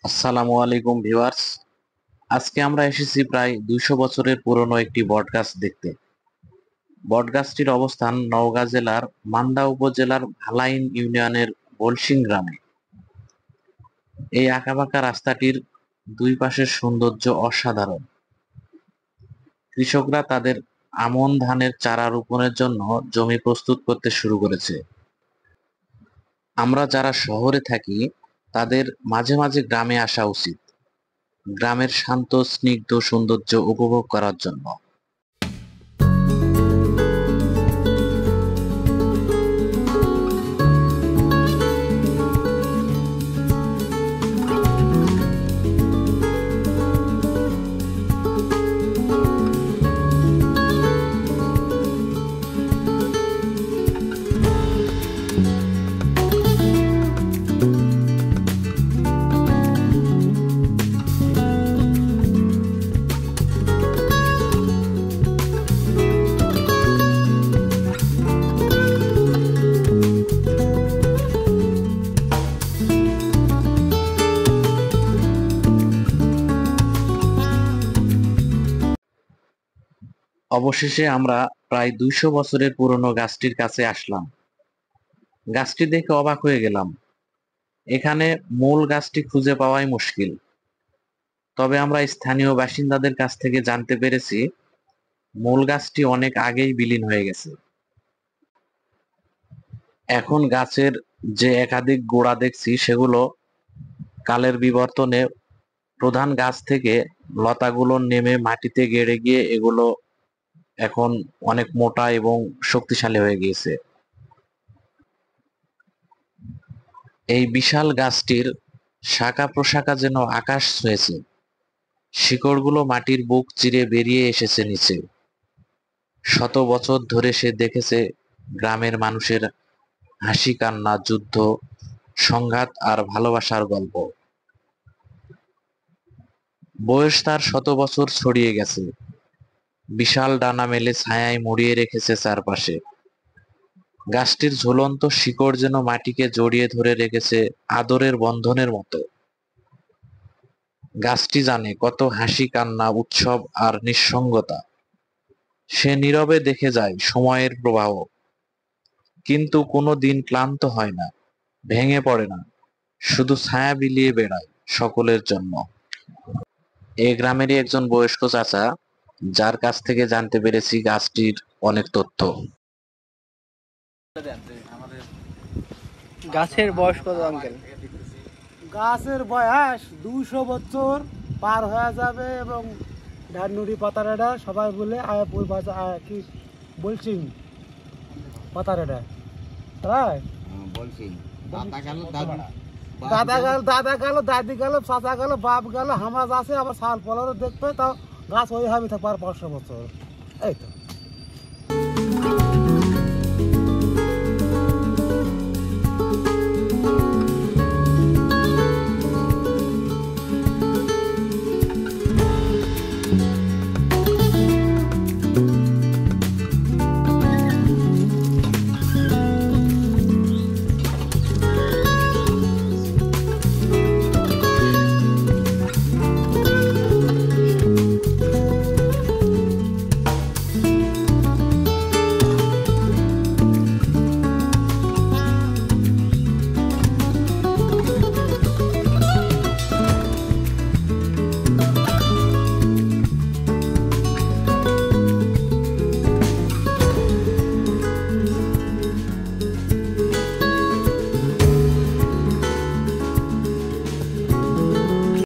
আসসালামু আলাইকুম ভিউয়ার্স। আজকে আমরা এসেছি প্রায় 200 বছরের পুরনো একটি বটগাছ দেখতে। বটগাছটির অবস্থান নওগাঁ জেলার মান্দা উপজেলার ভালাইন ইউনিয়নের বলসিং গ্রামে। এই আঁকাবাঁকা রাস্তাটির দুই পাশের সৌন্দর্য অসাধারণ। কৃষকরা তাদের আমন ধানের চারা রোপণের জন্য জমি প্রস্তুত করতে শুরু করেছে। আমরা যারা শহরে থাকি তাদের মাঝে মাঝে গ্রামে আসা উচিত, গ্রামের শান্ত স্নিগ্ধ সৌন্দর্য উপভোগ করার জন্য। অবশেষে আমরা প্রায় 200 বছরের পুরনো গাছটির কাছে আসলাম। গাছটি দেখে অবাক হয়ে গেলাম। এখানে মূল গাছটি খুঁজে পাওয়াই মুশকিল। তবে আমরা স্থানীয় বাসিন্দাদের কাছ থেকে জানতে পেরেছি মূল গাছটি অনেক আগেই বিলীন হয়ে গেছে। এখন গাছের যে একাধিক গোড়া দেখছি সেগুলো কালের বিবর্তনে প্রধান গাছ থেকে লতাগুলো নেমে মাটিতে গেড়ে গিয়ে এগুলো এখন অনেক মোটা এবং শক্তিশালী হয়ে গিয়েছে। এই বিশাল গাছটির শাখা প্রশাখা যেন আকাশ ছুঁয়েছে। শিকড়গুলো মাটির বুক চিরে বেরিয়ে এসেছে নিচে। শত বছর ধরে সে দেখেছে গ্রামের মানুষের হাসি কান্না, যুদ্ধ, সংঘাত আর ভালোবাসার গল্প। বয়স তার শত বছর ছড়িয়ে গেছে। বিশাল ডানা মেলে ছায়ায় মুড়িয়ে রেখেছে চারপাশে। গাছটির ঝুলন্ত শিকড় যেন মাটিকে জড়িয়ে ধরে রেখেছে আদরের বন্ধনের মতো। গাছটি জানে কত হাসি কান্না, উৎসব আর নিঃসঙ্গতা। সে নীরবে দেখে যায় সময়ের প্রবাহ, কিন্তু কোনো দিন ক্লান্ত হয় না, ভেঙে পড়ে না, শুধু ছায়া বিলিয়ে বেড়ায় সকলের জন্য। এই গ্রামেরই একজন বয়স্ক চাচা, যার কাছ থেকে জানতে পেরেছি গাছটির অনেক তথ্য। গাছের বয়স কত আঙ্কেল? গাছের বয়স 200 বছর পার হয়ে যাবে। এবং ধাননুড়ি পাতারেডা সবাই বলে আয়াপুর ভাষা কি বলছি পাতারেডা, তাই দাদা গেল দাদি গেল চাচা গেল বাপ গেল হামাজ আছে, আবার সাল পলারও দেখবে, তাও গাছ ওইভাবে থাকবে আর 500 বছর। এই তো